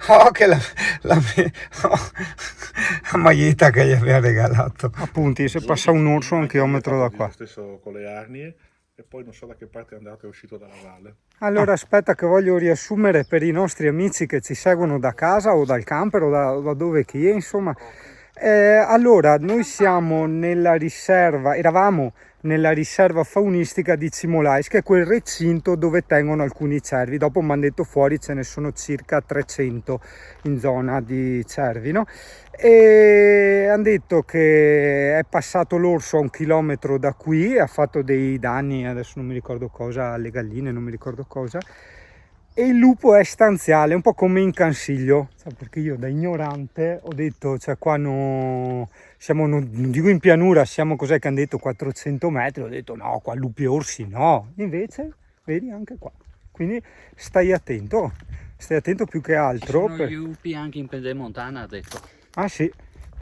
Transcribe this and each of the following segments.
Oh, che oh, la maglietta che gli aveva regalato. Appunti, se passa un orso a un chilometro da qua. Lo stesso con le arnie e poi non so da che parte è andato, è uscito dalla valle. Allora aspetta che voglio riassumere per i nostri amici che ci seguono da casa o dal camper o da dove che è, insomma. Allora, noi siamo nella riserva, eravamo nella riserva faunistica di Cimolais, che è quel recinto dove tengono alcuni cervi. Dopo mi hanno detto fuori ce ne sono circa 300 in zona di cervi, no? E hanno detto che è passato l'orso a 1 chilometro da qui, ha fatto dei danni, adesso non mi ricordo cosa, alle galline, non mi ricordo cosa. E il lupo è stanziale, un po' come in Cansiglio, perché io da ignorante ho detto, cioè qua siamo, non dico in pianura, siamo cos'è che hanno detto 400 metri, ho detto no, qua lupi e orsi no, invece vedi anche qua, quindi stai attento più che altro. Ci sono gli lupi anche in Pedemontana, ha detto. Ah sì.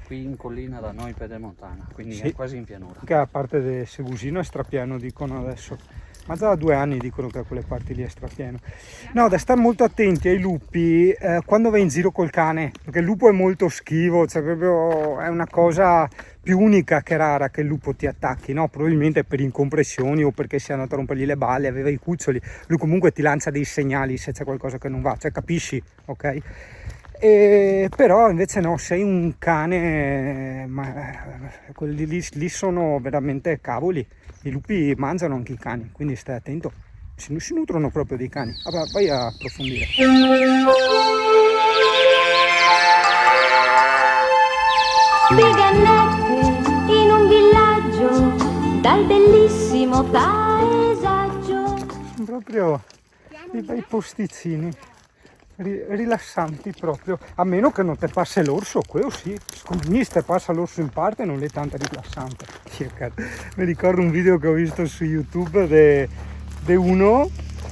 Qui in collina da noi in Pedemontana, quindi Sì. è quasi in pianura. Che a parte del Segusino è strapieno, dicono adesso. Ma già da 2 anni dicono che a quelle parti lì è strapieno. No, da stare molto attenti ai lupi quando vai in giro col cane, perché il lupo è molto schivo, cioè proprio è una cosa più unica che rara che il lupo ti attacchi, no? Probabilmente per incompressioni o perché si è andato a rompergli le balle, aveva i cuccioli. Lui comunque ti lancia dei segnali se c'è qualcosa che non va, cioè capisci, ok? Però invece no, sei un cane, quelli lì sono veramente cavoli. I lupi mangiano anche i cani, quindi stai attento, si nutrono proprio dei cani. Vabbè, vai a approfondire. Spigannette in un villaggio dal bellissimo paesaggio. Sono proprio dei bei posticini rilassanti proprio, a meno che non te passa l'orso, quello sì, se te passa l'orso in parte non è tanto rilassante. Mi ricordo un video che ho visto su YouTube di uno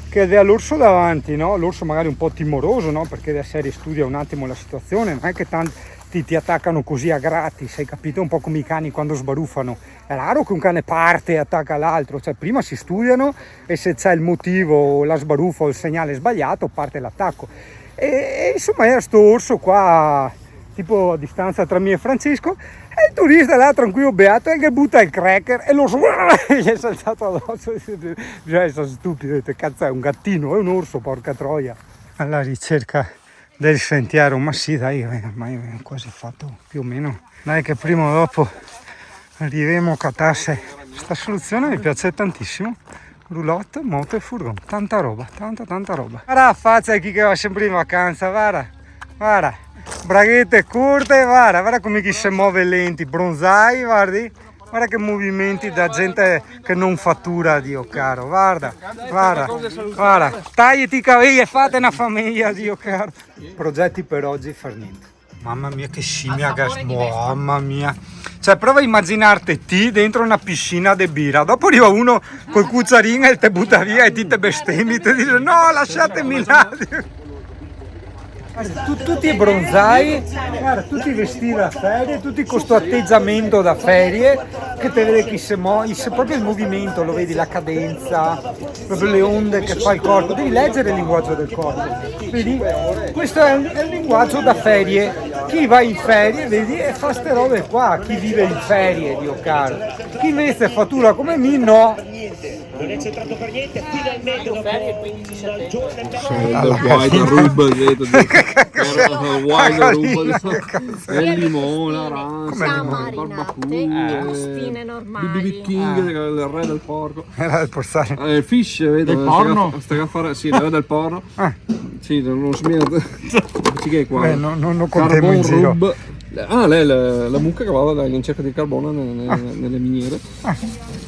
che aveva l'orso davanti, no? L'orso magari un po' timoroso, no? Perché da serie studia un attimo la situazione, non è che ti attaccano così a gratis, hai capito? Un po' come i cani quando sbaruffano. È raro che un cane parte e attacca l'altro, cioè prima si studiano e se c'è il motivo, la sbaruffa o il segnale sbagliato, parte l'attacco. E insomma era sto orso qua, tipo a distanza tra me e Francesco, e il turista là tranquillo beato e che butta il cracker e l'orso gli è saltato addosso. Bisogna essere stupidi, cazzo è un gattino, è un orso, porca troia. Alla ricerca del sentiero, ma sì dai, ormai è quasi fatto più o meno, dai che prima o dopo arriveremo a Catasse. Questa soluzione mi piace tantissimo, roulotte, moto e furgone, tanta roba, tanta roba. Guarda la faccia di chi che va sempre in vacanza, guarda, braghette corte, guarda come chi si muove lenti, bronzai, guarda che movimenti da gente che non fattura, Dio caro, guarda, tagliati i capelli e fate una famiglia, Dio caro. Progetti per oggi, far niente. Mamma mia che scimmia, mamma mia. Cioè prova a immaginarti ti dentro una piscina di birra, dopo arriva uno col cucciarino e te butta via e ti te bestemmi, ti dice no lasciatemi là. Guarda, tutti i bronzai, guarda, tutti i vestiti da ferie, tutti con questo atteggiamento da ferie, che te vede chi si muove, proprio il movimento, lo vedi, la cadenza, proprio le onde che fa il corpo, devi leggere il linguaggio del corpo, vedi? Questo è un linguaggio da ferie, chi va in ferie, vedi, e fa ste robe qua, chi vive in ferie, Dio caro, chi invece fattura come me, no. Non è centrato per niente, qui dal metodo il limone, arancia, marinate, bustine normali. BB King, il re del porco. Era del portare. Il fish, vedo. Del porno? Sì, il re del porno. Sì, non si viene. Che è qua? Beh, non lo contiamo in giro. Ah, lei la mucca che va in cerca di carbone nelle miniere.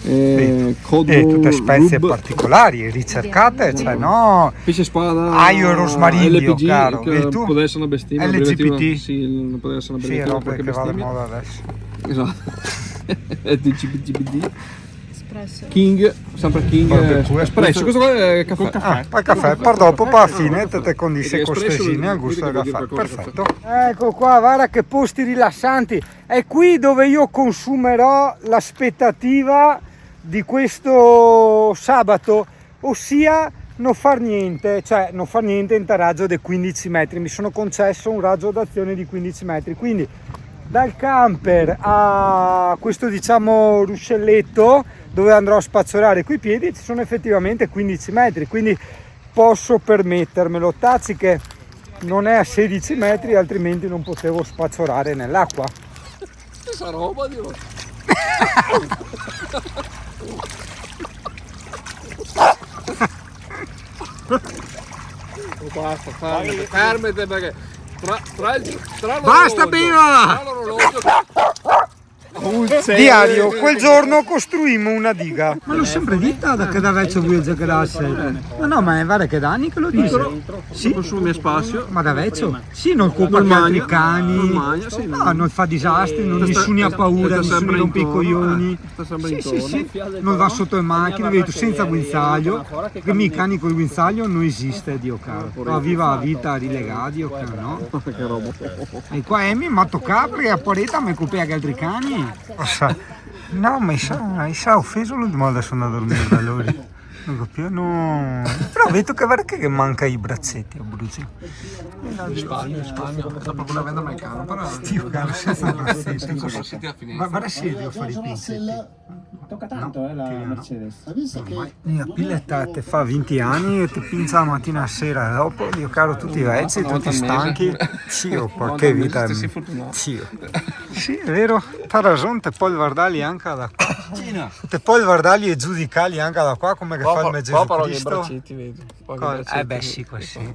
E tutte specie particolari, ricercate, cioè no. Pesce spada, aglio e rosmarino, LPG, caro. Che può essere una bestemmia. LGBT. Sì, può essere una Sì, bestemmia. roba che va di moda adesso. Esatto. GBD. King, sempre King, espresso, questo qua è caffè. Poi caffè, poi dopo, poi alla fine te condisce con stesine al gusto del caffè, perfetto. Ecco qua, guarda che posti rilassanti, è qui dove io consumerò l'aspettativa di questo sabato, ossia non far niente, cioè non far niente in raggio dei 15 metri, mi sono concesso un raggio d'azione di 15 metri, quindi dal camper a questo diciamo ruscelletto dove andrò a spazzolare coi piedi ci sono effettivamente 15 metri, quindi posso permettermelo. Tazzi che non è a 16 metri, altrimenti non potevo spazzolare nell'acqua. Questa roba, Dio. Basta, fermate perché tra Basta, Biva! Diario, quel giorno costruimmo una diga. Ma l'ho sempre detta che da vecchio vuoi giocare. Ma no, ma guarda che da anni che lo dice. Sì, consumi spazio. ma da vecchio? Sì, non colpa gli altri cani. No, non fa disastri, non nessuno ha paura, nessuno rompe i coglioni. Sì, non va sotto le macchine, vedo senza guinzaglio. Perché i cani col guinzaglio non esiste, Dio caro. Ma viva la vita rilegata, Dio caro, no? E qua Emi mi ha toccato perché a Poreta mi copia che altri cani. No, ma mi sa offeso l'ultima volta sono andato a dormire da loro. Non capisco, no. Però vedo che guarda che manca i braccetti a Bruzi. Risparmio, sta proprio avendo mai caro, però Dio caro, senza braccetti. braccetti a finestra. Guarda se devo fare i pinzetti. Tocca tanto la Mercedes. La pilletta te fa 20 anni e ti pinza la mattina a sera, dopo Dio caro tutti vecchi, tutti stanchi. Dio, che vita. Dio. Sì, è vero, ha ragione, te puoi guardarli anche da qua. Te puoi guardarli e giudicarli anche da qua come che fa il Gesù Cristo. Beh sì, così.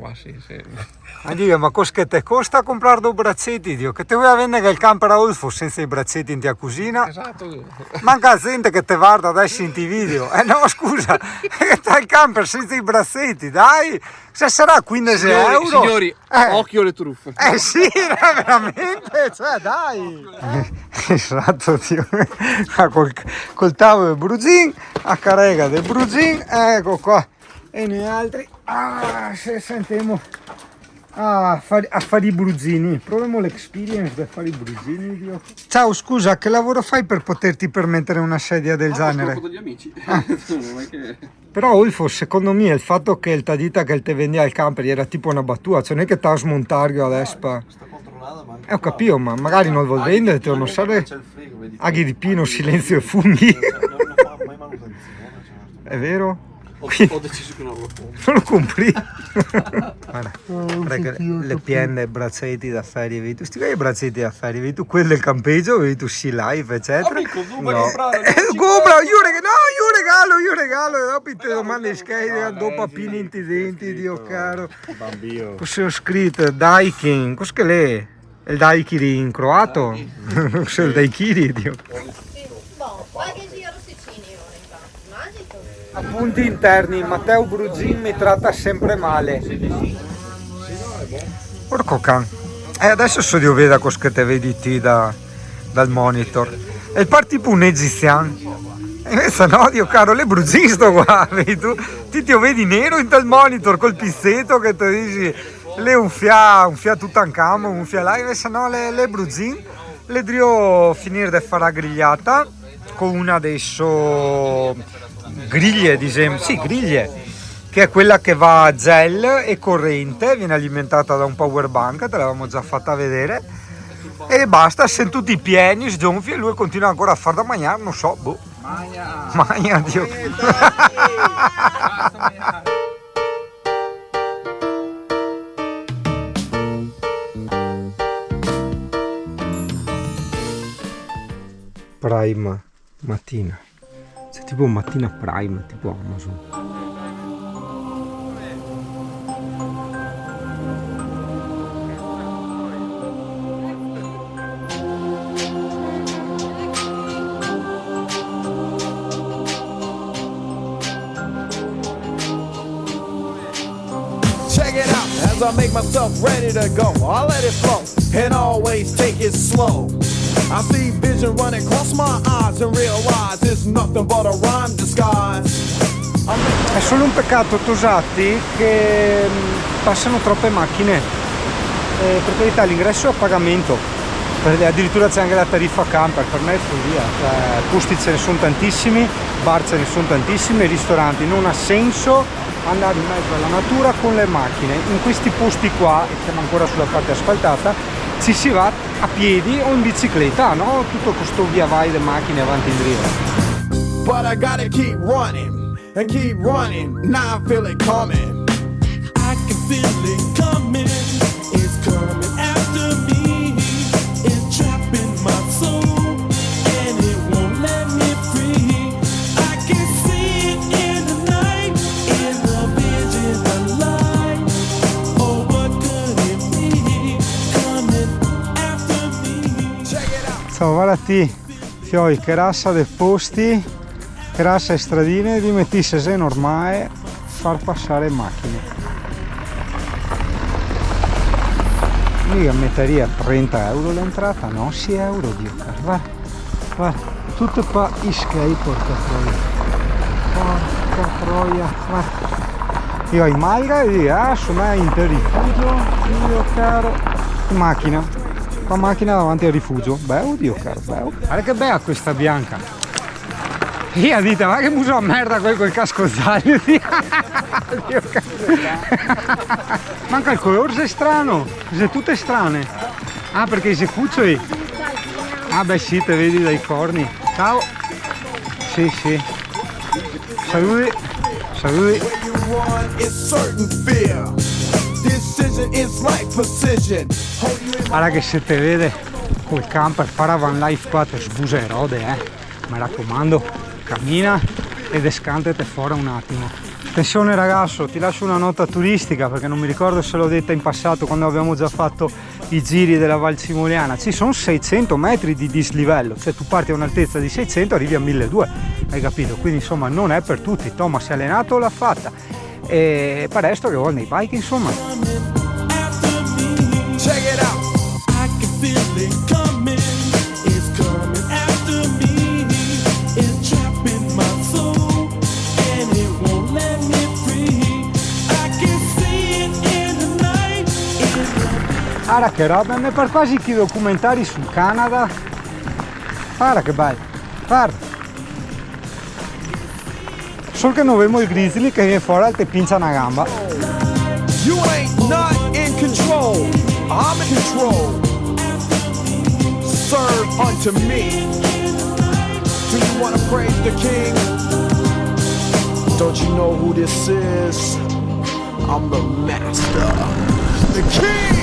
Ma dico, ma cosa che te costa comprare due braccetti, Dio? Che te vuoi vendere che il camper a Olfo senza i braccetti in tua cucina? Esatto. Manca gente che te guarda adesso in ti video. No, scusa, che c'è il camper senza i braccetti, dai! Se sarà 15 euro... Signori, occhio alle truffe. Sì, veramente, cioè dai! Esatto, Dio. Col tavolo del Brugin, a carrega del Brugin, ecco qua. E noi altri, se sentiamo a fare i brugini, proviamo l'experience di fare i brugini, Dio. Ciao, scusa, che lavoro fai per poterti permettere una sedia del genere? Con gli amici. Però Ulfo, secondo me il fatto che il tadita che te vendeva il camper era tipo una battuta, cioè non è che t'ha smontato adesso. Ho capito, ma magari non vuol vendere, non serve aghi di pino, silenzio e funghi. È vero? Ho deciso che non lo compro. Non lo compri? Guarda che le pienne, braccetti da ferie, vedi tu? Sti i braccetti da ferie, vedi tu? Quello del campeggio, vedi tu? Sea Life, eccetera. Amico, tu no. Compra, io regalo, e dopo ti domani skate, dopo papini in ti denti, Dio caro. Bambino. Cosa ho scritto? Daikin, cosa che l'è? Il Daikiri in croato? Cos'è il Daikiri, Dio? Appunti interni, Matteo Brugin mi tratta sempre male. Porco can. Adesso so di vedere cosa che te vedi ti dal monitor. E il tipo un egiziano. E invece no, Dio caro, le Brugin sto qua, vedi tu? Ti vedi nero in tal monitor col pizzetto che ti dici le un fia Tutankhamon, un fia là, invece no, le Brugin le devo finire di fare la grigliata con una adesso griglie, diciamo, sì, griglie, che è quella che va a gel e corrente, viene alimentata da un power bank, te l'avevamo già fatta vedere, e basta, sono tutti pieni, sgonfi, e lui continua ancora a far da mangiare, non so, boh. Magna, Dio. Prime mattina. C'è tipo mattina prime, tipo Amazon. Check it out as I make myself ready to go. I let it flow and always take it slow. I see vision running across my eyes and realize it's nothing but a rhyme disguise. È solo un peccato Tosatti che passano troppe macchine, per carità l'ingresso è a pagamento, addirittura c'è anche la tariffa camper, per me è follia, posti ce ne sono tantissimi, bar ce ne sono tantissimi, ristoranti, non ha senso andare in mezzo alla natura con le macchine. In questi posti qua, e siamo ancora sulla parte asfaltata, ci si va a piedi o in bicicletta, no? Tutto questo via vai le macchine avanti e indietro. But I gotta keep running and keep running. Now I feel it coming. I can feel it coming. It's coming after me. It's trapping my soul and it won't let me free. I can see it in the night, in the vision of light. Oh, what could it be? Coming after me. Check it out. Ciao, guardati, fioi, che rassa dei posti, che rassa e stradine di mettisse se normale far passare macchine. Mica metteria 30 euro l'entrata, no, 6 euro, Dio caro, guarda, guarda, tutto qua iskei, porca troia, guarda. Io in Malga e dico, sono in rifugio, Dio caro, in macchina, la macchina davanti al rifugio, bello, Dio caro, bello. Guarda che bella questa bianca. Io dite, ma che muso a merda quel casco zaglio, Dio caro. Manca il colore, sei strano, sei tutte strane. Ah, perché sei cuccioli? Ah beh sì, te vedi dai corni. Ciao. Sì, sì. Saluti. Saluti. Guarda che se te vede col camper fare van life qua te sbusa e rode, mi raccomando, cammina ed escantete fuori un attimo. Attenzione ragazzo, ti lascio una nota turistica perché non mi ricordo se l'ho detta in passato quando abbiamo già fatto i giri della Val Cimoliana. Ci sono 600 metri di dislivello, cioè tu parti a un'altezza di 600 arrivi a 1200, hai capito? Quindi insomma non è per tutti. Thomas si è allenato, l'ha fatta e per resto che vuole nei bike insomma. Check it out. I can feel it coming. It's coming after me. It's trapping my soul and it won't let me free. I can see it in the night. Guarda che roba, mi par quasi che i documentari sul Canada. Guarda che bello, guarda. Solo che non vediamo il grizzly che viene fuori e ti pincia una gamba. You ain't not in control. I'm in control. Serve unto me. Do you want to praise the King? Don't you know who this is? I'm the master, the King.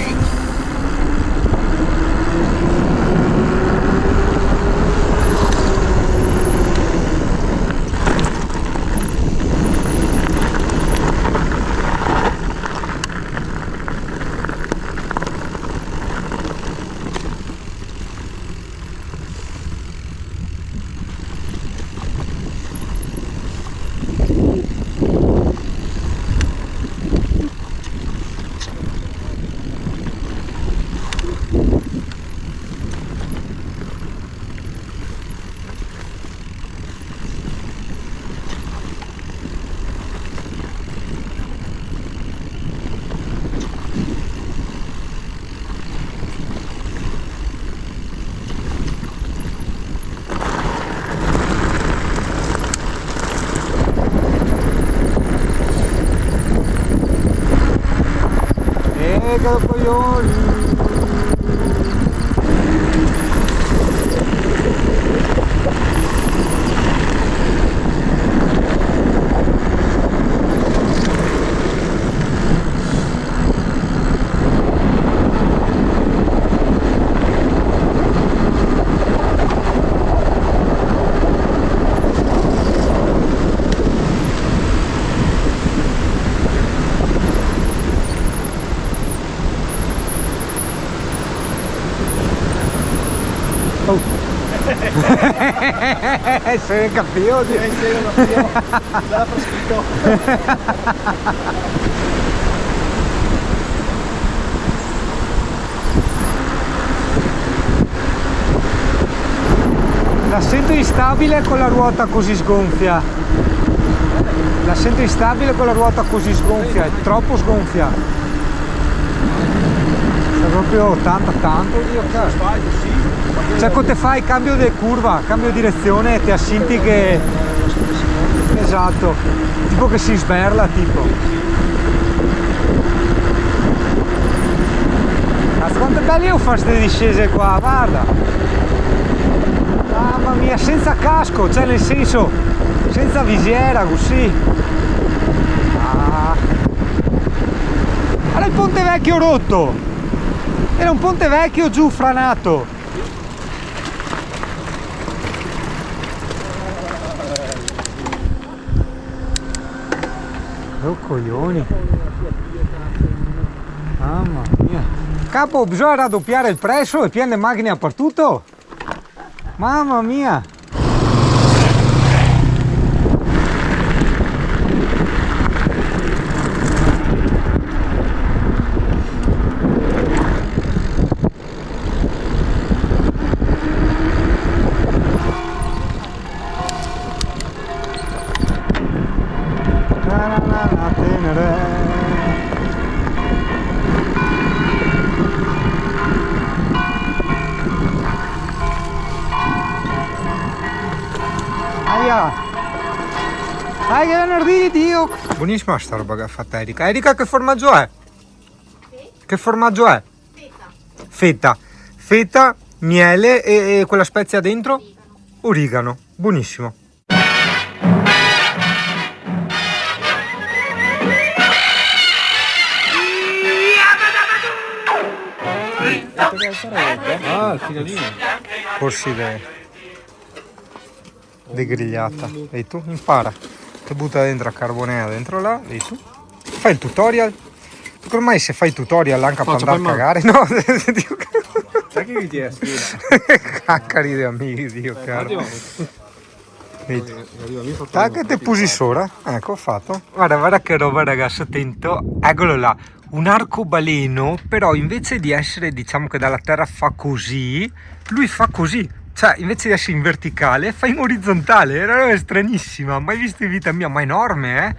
Se ne capivo di... L'ha prescritto. La sento instabile con la ruota così sgonfia. La sento instabile con la ruota così sgonfia, è troppo sgonfia. È proprio tanto, Dio cazzo. Cioè quando te fai cambio di curva, cambio di direzione, ti assinti che... esatto, tipo che si sberla, tipo. Cazzo, quante belle io faccio queste discese qua, guarda. Mamma mia, senza casco, cioè nel senso, senza visiera, così. Era il ponte vecchio rotto, era un ponte vecchio giù franato. Oh coglioni, mamma mia. Capo, bisogna raddoppiare il prezzo e piene macchine per tutto. Mamma mia. Dai che venerdì, Dio! Buonissima sta roba che ha fatta Erika. Erika, che formaggio è? Che formaggio è? Feta. Feta, miele e quella spezia dentro? Origano. Buonissimo. Ah, il finalino. Corsi de grigliata. E tu impara. Ti butta dentro a carbonea dentro là. E tu fai il tutorial. Perché ormai se fai il tutorial anche per andare a cagare. No, Sai che mi tieni? Caccari di amici, Dio caro. Tac, te pusi sopra. Ecco, ho fatto. Guarda che roba, ragazzi, attento. Eccolo là. Un arcobaleno, però invece di essere, diciamo che dalla terra fa così, lui fa così. Cioè, invece di essere in verticale, fa in orizzontale. Era stranissima, mai visto in vita mia, ma enorme,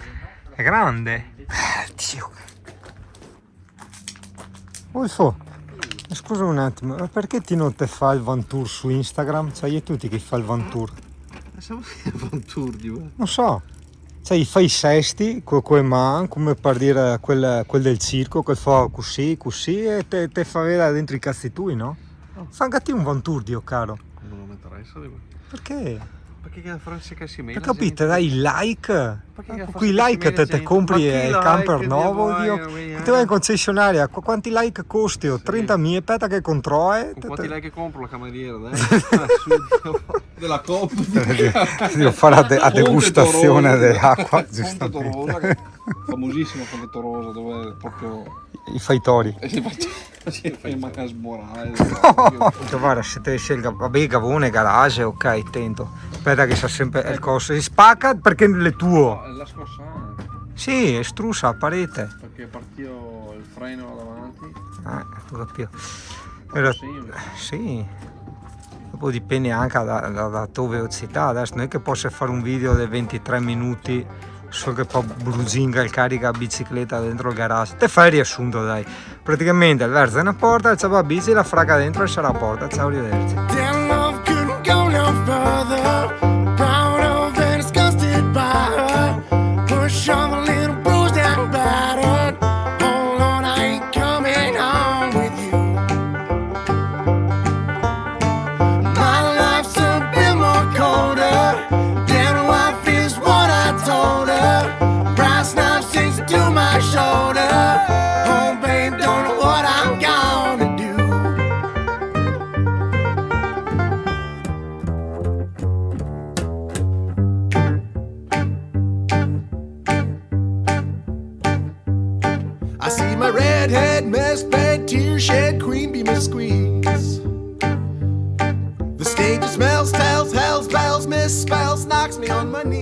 È grande. Dio. Wolfo, scusa un attimo, ma perché ti non te fa il van tour su Instagram? Cioè, io tutti che fa il van tour. Siamo in van tour di voi. Non so. Cioè, fai i sesti, come per dire quel del circo, che fa così, e te fa vedere dentro i cazzi tuoi, no? Fa anche a te un van tour, Dio caro. Non mi interessa di voi. Perché? Perché che Francia che si mette? Hai capito? Dai il like. Qui like te compri il camper nuovo, Dio. Ti vai in concessionaria, quanti like costi? 30.000, aspetta che controlli. Quanti like compro la cameriera, dai? Della Coop. Devo fare la degustazione dell'acqua, Fonte Torosa, famosissima Fonte Torosa, dove proprio i faitori. Si fai manca sborare. Guarda, se te scelga, vabbè, gavone, garage, ok, attento. Aspetta che sa sempre il coso. Si spacca perché è tuo. La scossana. Sì, è strusa a parete. Perché partio il freno davanti. Tu capito. Però, sì. Dopo dipende anche da tua velocità. Adesso non è che posso fare un video di 23 minuti solo che poi bruzinga il carica bicicletta dentro il garage. Te fai il riassunto, dai. Praticamente il verso è una porta, c'è la bici, la fraga dentro e c'è la porta. Ciao, arrivederci. I see my redhead, messed bed, tear shed, queen bee miss squeeze. The stage smells, tells, hells, bells, misspells, knocks me on my knees.